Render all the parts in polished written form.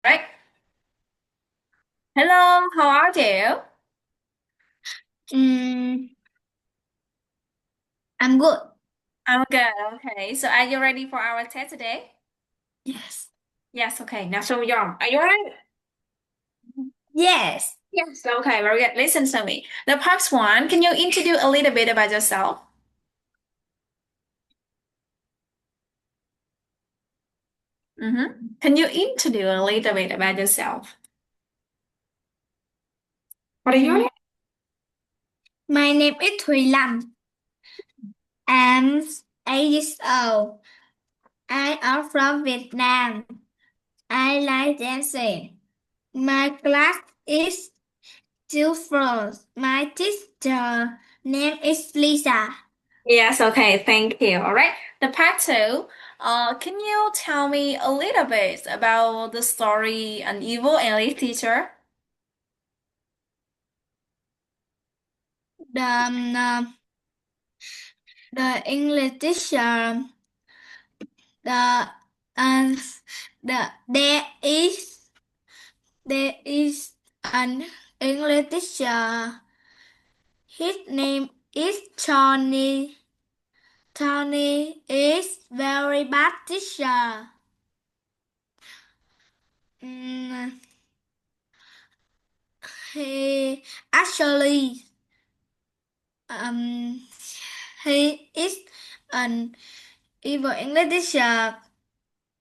Right. Hello, how are you? Mm, I'm good. I'm good. Okay. So are you ready for our test today? Yes. Yes. Okay. Now show me your arm. Are you ready? Yes. Yes. Okay. Very good. Listen to me. The first one. Can you introduce a little bit about yourself? Can you introduce a little bit about yourself? What are your Mm, name? my name is Thùy Lâm. I'm 8 years old. I am from Vietnam. I like dancing. My class is two floors. My teacher name is Lisa. Yes. Okay. Thank you. All right. The part two. Can you tell me a little bit about the story An Evil English Teacher? The English teacher the uh, there is an English teacher. His name is Tony. Tony is very bad teacher. Mm, he actually um he is an evil English teacher.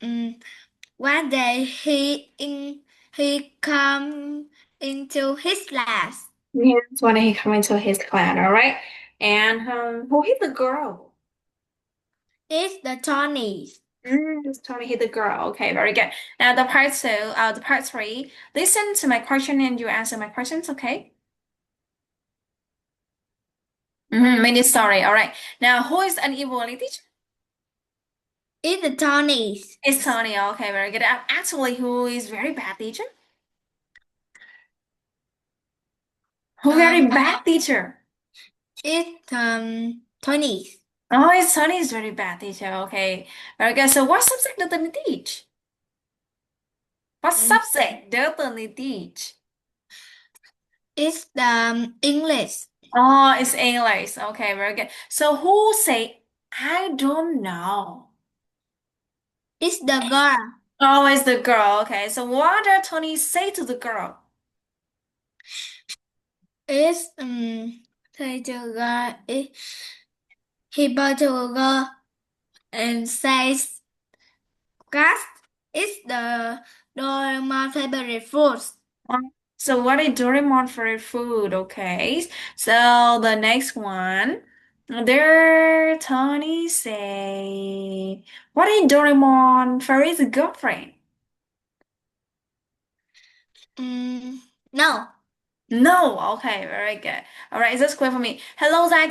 Mm, one day he come into his class. Yes, when he come into his class, all right. And who hit the girl? It's the Tony. Just Tony hit the girl. Okay, very good. Now the part three. Listen to my question and you answer my questions. Okay. Mini story. All right. Now, who is an evil teacher? It's the Tony. It's Tony. Okay, very good. Actually, who is very bad teacher? Who very Um, bad teacher? it's Tony. Oh, it's Tony is very bad teacher. Okay, very good. So, what subject does Tony teach? What Mm, subject does Tony teach? It's the English. Oh, it's English. Okay, very good. So who say I don't know? It's the girl. Oh, it's the girl. Okay, so what did Tony say to the girl? It's thầy to girl. He bought to a girl and says, "Cat is the Doraemon favorite food." Um, So what is Doraemon for food? Okay, so the next one. There, Tony say, what is Doraemon for his girlfriend? Mm, no. No, okay, very good. All right, that's clear for me. Hello, Zai.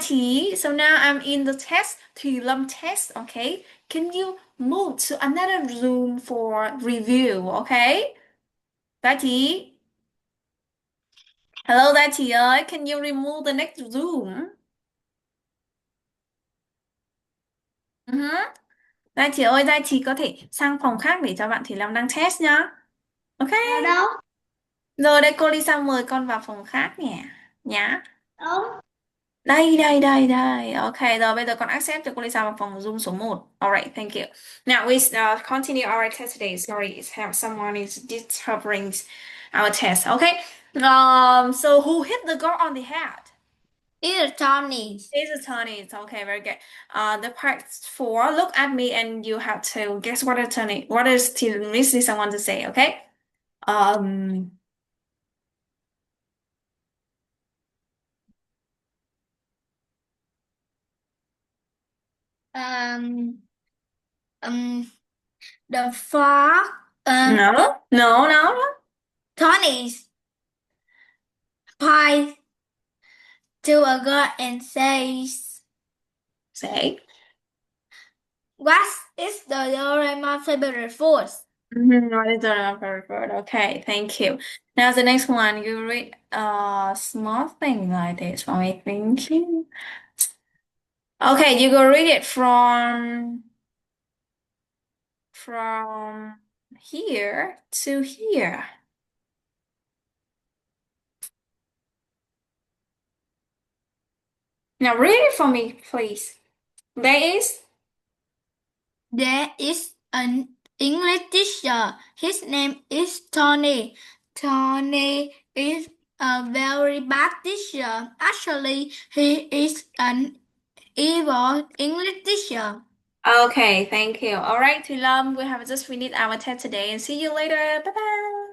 So now I'm in the test, Thùy Lâm test, okay? Can you move to another room for review, okay? Zai. Hello, Zai ơi, can you remove the next room? Uh-huh. Zai ơi, Zai có thể sang phòng khác để cho bạn Thùy Lâm đang test nhá. Ok. Ở đâu? Rồi đây cô Lisa mời con vào phòng khác nhé. Nhá. Đâu? Đây. Ok, rồi bây giờ con accept cho cô Lisa vào phòng Zoom số một. Alright, thank you. Now we continue our test today. Sorry, have someone is disturbing our test. Okay. So who hit the girl on the head? It's the Tony. It's Tony. It's okay, very good. The part four. Look at me, and you have to guess what is Tony. What is Miss Lisa want to say? Okay. Um. Um, um, the four. No. No. Tony's pie to a girl and says, Say. "What is the Doraemon favorite food?" What is the very good? Okay, thank you. Now the next one, you read a small thing like this for me thinking. Okay, you go read it from Here to here. Now read it for me, please. There is. There is an English teacher. His name is Tony. Tony is a very bad teacher. Actually, he is an evil English teacher. Okay, thank you. All right, Thùy Lâm, we have just finished our test today and see you later. Bye bye.